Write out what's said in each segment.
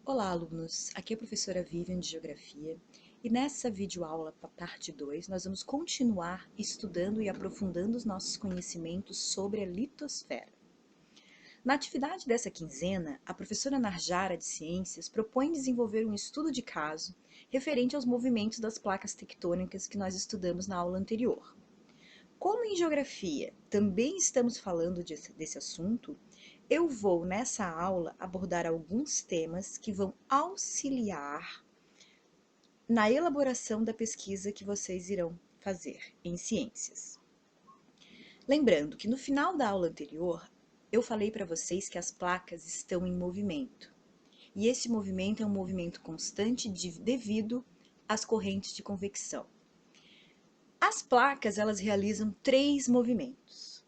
Olá, alunos! Aqui é a professora Vivian de Geografia e nessa videoaula, parte 2, nós vamos continuar estudando e aprofundando os nossos conhecimentos sobre a litosfera. Na atividade dessa quinzena, a professora Narjara de Ciências propõe desenvolver um estudo de caso referente aos movimentos das placas tectônicas que nós estudamos na aula anterior. Como em Geografia também estamos falando desse assunto, eu vou, nessa aula, abordar alguns temas que vão auxiliar na elaboração da pesquisa que vocês irão fazer em ciências. Lembrando que no final da aula anterior, eu falei para vocês que as placas estão em movimento. E esse movimento é um movimento constante devido às correntes de convecção. As placas, elas realizam 3 movimentos.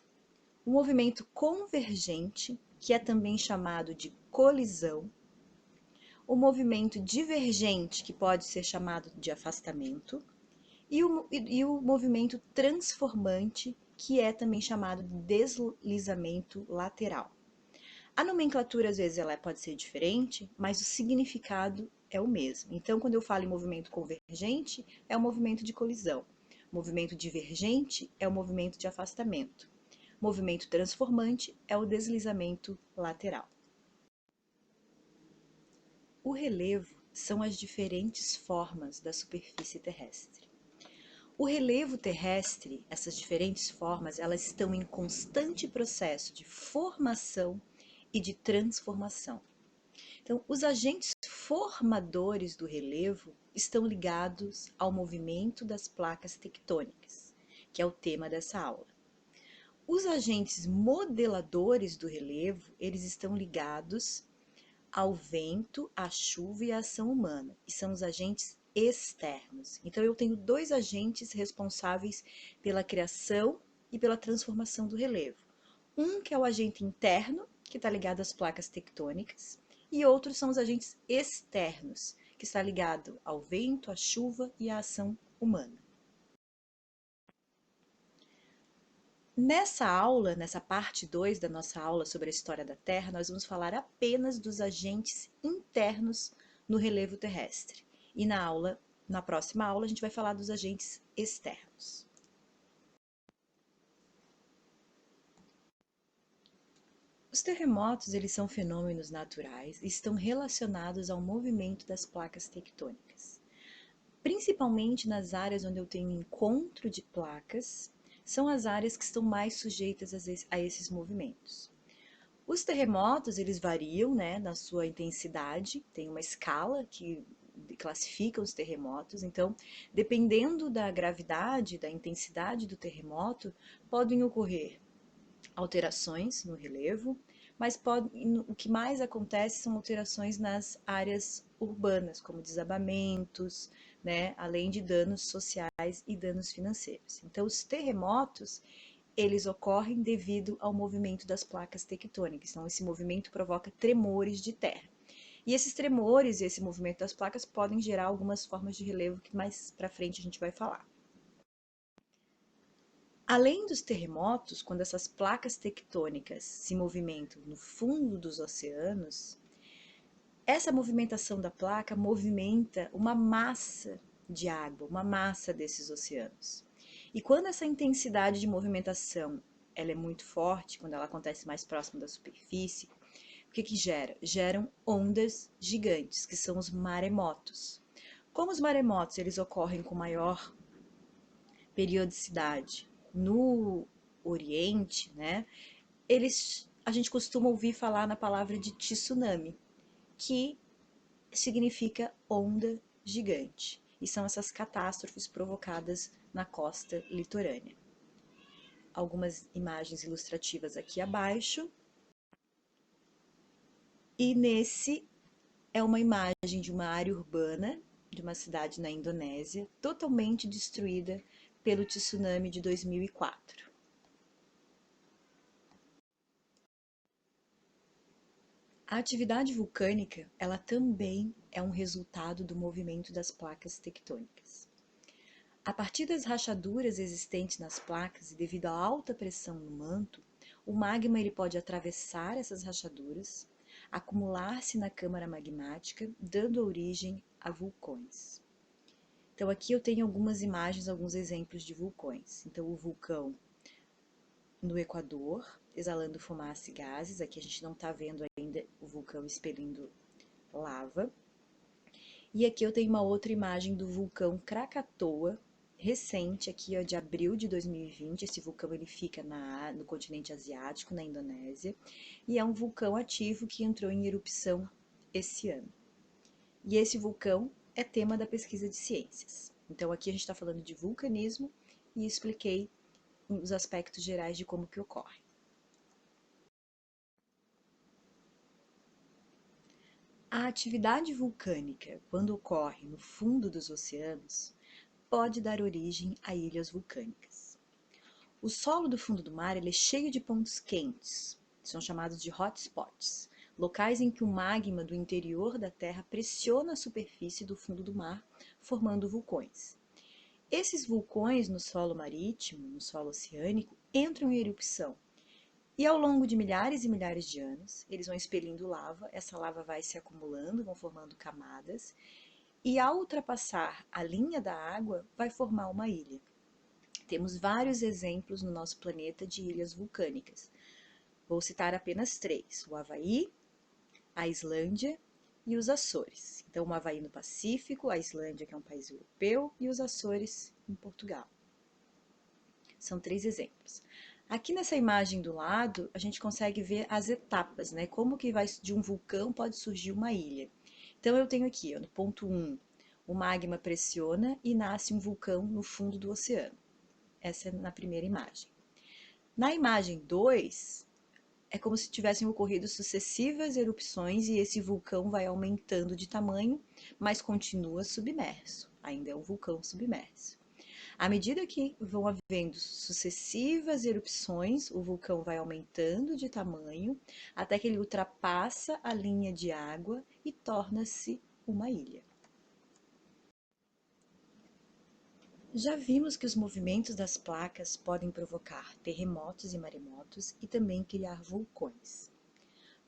O movimento convergente, que é também chamado de colisão, o movimento divergente, que pode ser chamado de afastamento, e o movimento transformante, que é também chamado de deslizamento lateral. A nomenclatura, às vezes, ela pode ser diferente, mas o significado é o mesmo. Então, quando eu falo em movimento convergente, é o movimento de colisão. Movimento divergente é o movimento de afastamento. Movimento transformante é o deslizamento lateral. O relevo são as diferentes formas da superfície terrestre. O relevo terrestre, essas diferentes formas, elas estão em constante processo de formação e de transformação. Então, os agentes formadores do relevo estão ligados ao movimento das placas tectônicas, que é o tema dessa aula. Os agentes modeladores do relevo, eles estão ligados ao vento, à chuva e à ação humana, e são os agentes externos. Então, eu tenho 2 agentes responsáveis pela criação e pela transformação do relevo. Um que é o agente interno, que está ligado às placas tectônicas, e outros são os agentes externos, que está ligado ao vento, à chuva e à ação humana. Nessa aula, nessa parte 2 da nossa aula sobre a história da Terra, nós vamos falar apenas dos agentes internos no relevo terrestre. E na próxima aula, a gente vai falar dos agentes externos. Os terremotos, eles são fenômenos naturais e estão relacionados ao movimento das placas tectônicas. Principalmente nas áreas onde eu tenho encontro de placas, são as áreas que estão mais sujeitas a esses movimentos. Os terremotos, eles variam, né, na sua intensidade, tem uma escala que classifica os terremotos, então, dependendo da gravidade, da intensidade do terremoto, podem ocorrer alterações no relevo, mas o que mais acontece são alterações nas áreas urbanas, como desabamentos, né, além de danos sociais e danos financeiros. Então, os terremotos, eles ocorrem devido ao movimento das placas tectônicas. Então, esse movimento provoca tremores de terra. E esses tremores e esse movimento das placas podem gerar algumas formas de relevo que mais para frente a gente vai falar. Além dos terremotos, quando essas placas tectônicas se movimentam no fundo dos oceanos, essa movimentação da placa movimenta uma massa de água, uma massa desses oceanos. E quando essa intensidade de movimentação ela é muito forte, quando ela acontece mais próximo da superfície, o que gera? Geram ondas gigantes, que são os maremotos. Como os maremotos eles ocorrem com maior periodicidade no Oriente, né? A gente costuma ouvir falar na palavra de tsunami, que significa onda gigante. E são essas catástrofes provocadas na costa litorânea. Algumas imagens ilustrativas aqui abaixo. E nesse é uma imagem de uma área urbana de uma cidade na Indonésia, totalmente destruída pelo tsunami de 2004. A atividade vulcânica, ela também é um resultado do movimento das placas tectônicas. A partir das rachaduras existentes nas placas e devido à alta pressão no manto, o magma ele pode atravessar essas rachaduras, acumular-se na câmara magmática, dando origem a vulcões. Então aqui eu tenho algumas imagens, alguns exemplos de vulcões. Então o vulcão no Equador, exalando fumaça e gases, aqui a gente não está vendo ainda o vulcão expelindo lava. E aqui eu tenho uma outra imagem do vulcão Krakatoa, recente, aqui ó, de abril de 2020. Esse vulcão ele fica no continente asiático, na Indonésia, e é um vulcão ativo que entrou em erupção esse ano. E esse vulcão é tema da pesquisa de ciências. Então aqui a gente está falando de vulcanismo e expliquei os aspectos gerais de como que ocorre. A atividade vulcânica, quando ocorre no fundo dos oceanos, pode dar origem a ilhas vulcânicas. O solo do fundo do mar ele é cheio de pontos quentes, são chamados de hotspots, locais em que o magma do interior da Terra pressiona a superfície do fundo do mar, formando vulcões. Esses vulcões no solo marítimo, no solo oceânico, entram em erupção. E ao longo de milhares e milhares de anos, eles vão expelindo lava, essa lava vai se acumulando, vão formando camadas, e ao ultrapassar a linha da água, vai formar uma ilha. Temos vários exemplos no nosso planeta de ilhas vulcânicas. Vou citar apenas três: o Havaí, a Islândia e os Açores. Então, o Havaí no Pacífico, a Islândia, que é um país europeu, e os Açores em Portugal. São três exemplos. Aqui nessa imagem do lado, a gente consegue ver as etapas, né? Como que de um vulcão pode surgir uma ilha. Então, eu tenho aqui, ó, no ponto 1, o magma pressiona e nasce um vulcão no fundo do oceano. Essa é na primeira imagem. Na imagem 2, é como se tivessem ocorrido sucessivas erupções e esse vulcão vai aumentando de tamanho, mas continua submerso. Ainda é um vulcão submerso. À medida que vão havendo sucessivas erupções, o vulcão vai aumentando de tamanho até que ele ultrapassa a linha de água e torna-se uma ilha. Já vimos que os movimentos das placas podem provocar terremotos e maremotos e também criar vulcões.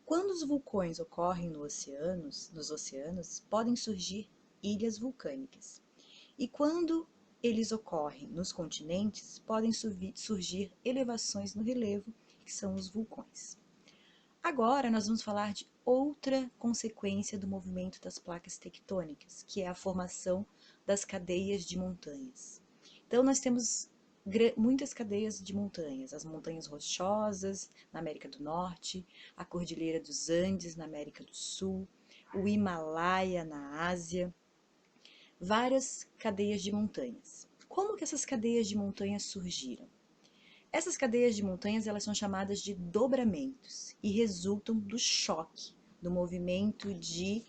Quando os vulcões ocorrem nos oceanos, podem surgir ilhas vulcânicas. E quando eles ocorrem nos continentes, podem surgir elevações no relevo, que são os vulcões. Agora nós vamos falar de outra consequência do movimento das placas tectônicas, que é a formação das cadeias de montanhas. Então nós temos muitas cadeias de montanhas, as montanhas rochosas na América do Norte, a Cordilheira dos Andes na América do Sul, o Himalaia na Ásia, várias cadeias de montanhas. Como que essas cadeias de montanhas surgiram? Essas cadeias de montanhas elas são chamadas de dobramentos e resultam do choque, do movimento de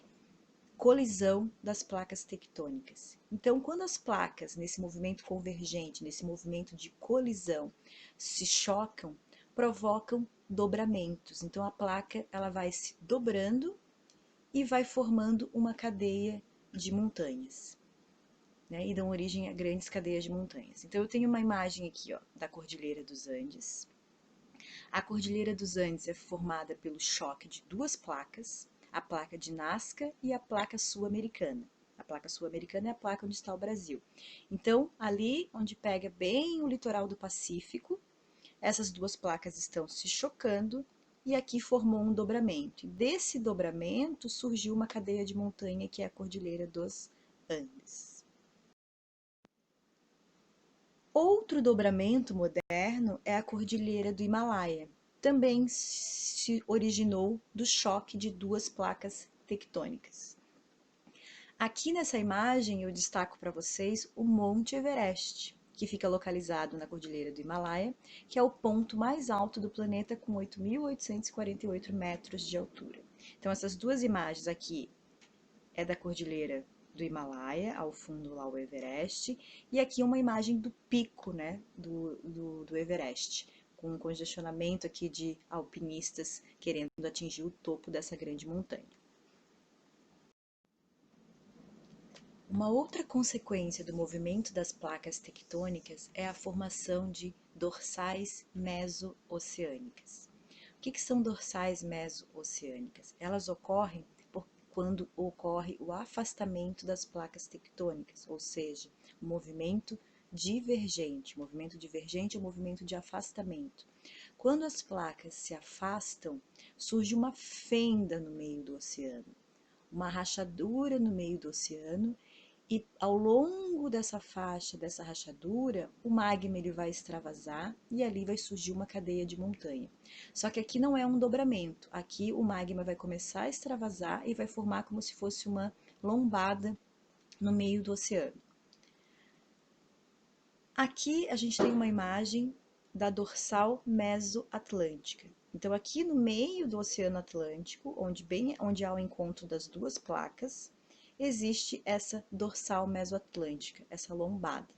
colisão das placas tectônicas. Então, quando as placas, nesse movimento convergente, nesse movimento de colisão, se chocam, provocam dobramentos. Então, a placa ela vai se dobrando e vai formando uma cadeia de montanhas. Né, e dão origem a grandes cadeias de montanhas. Então, eu tenho uma imagem aqui ó, da Cordilheira dos Andes. A Cordilheira dos Andes é formada pelo choque de duas placas, a placa de Nazca e a placa sul-americana. A placa sul-americana é a placa onde está o Brasil. Então, ali onde pega bem o litoral do Pacífico, essas duas placas estão se chocando e aqui formou um dobramento. E desse dobramento surgiu uma cadeia de montanha que é a Cordilheira dos Andes. Outro dobramento moderno é a Cordilheira do Himalaia. Também se originou do choque de duas placas tectônicas. Aqui nessa imagem eu destaco para vocês o Monte Everest, que fica localizado na Cordilheira do Himalaia, que é o ponto mais alto do planeta com 8.848 metros de altura. Então essas duas imagens aqui é da Cordilheira do Himalaia, ao fundo lá o Everest, e aqui uma imagem do pico, né, do Everest, com um congestionamento aqui de alpinistas querendo atingir o topo dessa grande montanha. Uma outra consequência do movimento das placas tectônicas é a formação de dorsais meso-oceânicas. que são dorsais meso-oceânicas? Elas ocorrem quando ocorre o afastamento das placas tectônicas, ou seja, o movimento divergente. O movimento divergente é o movimento de afastamento. Quando as placas se afastam, surge uma fenda no meio do oceano, uma rachadura no meio do oceano, e ao longo dessa faixa, dessa rachadura, o magma ele vai extravasar e ali vai surgir uma cadeia de montanha. Só que aqui não é um dobramento, aqui o magma vai começar a extravasar e vai formar como se fosse uma lombada no meio do oceano. Aqui a gente tem uma imagem da dorsal mesoatlântica. Então aqui no meio do Oceano Atlântico, onde há o encontro das duas placas, existe essa dorsal mesoatlântica, essa lombada.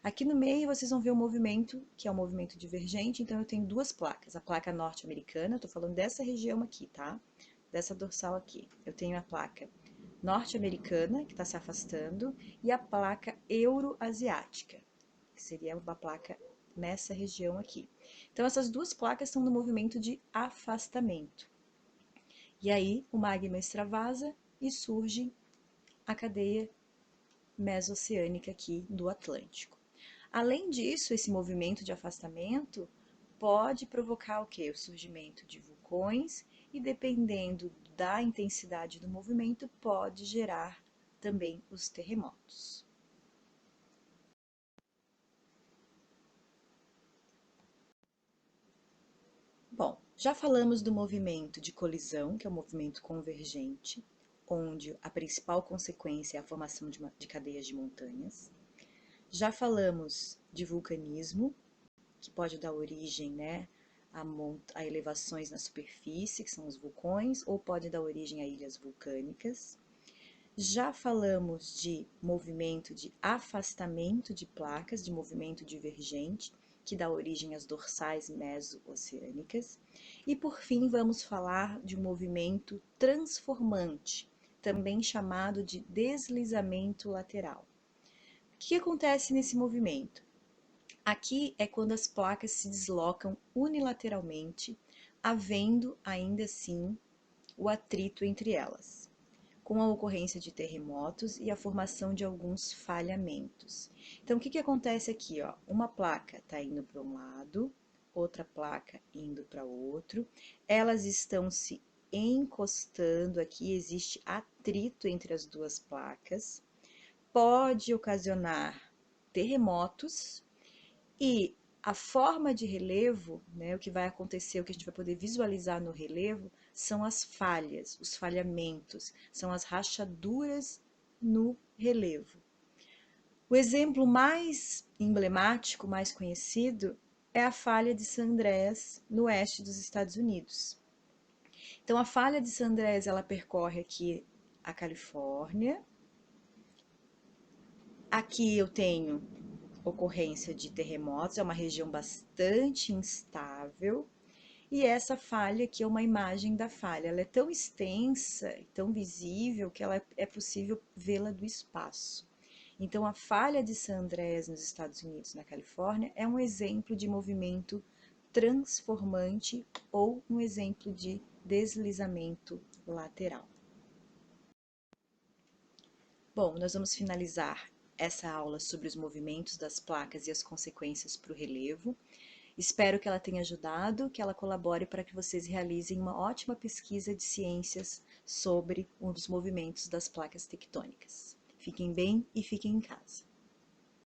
Aqui no meio vocês vão ver o movimento, que é um movimento divergente, então eu tenho duas placas. A placa norte-americana, eu estou falando dessa região aqui, tá? Dessa dorsal aqui. Eu tenho a placa norte-americana, que está se afastando, e a placa euroasiática, que seria uma placa nessa região aqui. Então, essas duas placas estão no movimento de afastamento. E aí, o magma extravasa e surge a cadeia mesoceânica aqui do Atlântico. Além disso, esse movimento de afastamento pode provocar o quê? O surgimento de vulcões e, dependendo da intensidade do movimento, pode gerar também os terremotos. Bom, já falamos do movimento de colisão, que é o movimento convergente, onde a principal consequência é a formação de cadeias de montanhas. Já falamos de vulcanismo, que pode dar origem, né, a elevações na superfície, que são os vulcões, ou pode dar origem a ilhas vulcânicas. Já falamos de movimento de afastamento de placas, de movimento divergente, que dá origem às dorsais meso-oceânicas. E por fim, vamos falar de um movimento transformante, também chamado de deslizamento lateral. O que acontece nesse movimento? Aqui é quando as placas se deslocam unilateralmente, havendo ainda assim o atrito entre elas, com a ocorrência de terremotos e a formação de alguns falhamentos. Então, o que acontece aqui? Ó? Uma placa está indo para um lado, outra placa indo para outro, elas estão se encostando aqui, existe atrito entre as duas placas, pode ocasionar terremotos e a forma de relevo, né, o que vai acontecer, o que a gente vai poder visualizar no relevo, são as falhas, os falhamentos, são as rachaduras no relevo. O exemplo mais emblemático, mais conhecido, é a falha de San Andreas, no oeste dos Estados Unidos. Então, a falha de San Andreas, ela percorre aqui a Califórnia. Aqui eu tenho ocorrência de terremotos, é uma região bastante instável. E essa falha aqui é uma imagem da falha. Ela é tão extensa e tão visível que ela é possível vê-la do espaço. Então, a falha de San Andreas nos Estados Unidos, na Califórnia, é um exemplo de movimento transformante ou um exemplo de deslizamento lateral. Bom, nós vamos finalizar essa aula sobre os movimentos das placas e as consequências para o relevo. Espero que ela tenha ajudado, que ela colabore para que vocês realizem uma ótima pesquisa de ciências sobre os movimentos das placas tectônicas. Fiquem bem e fiquem em casa.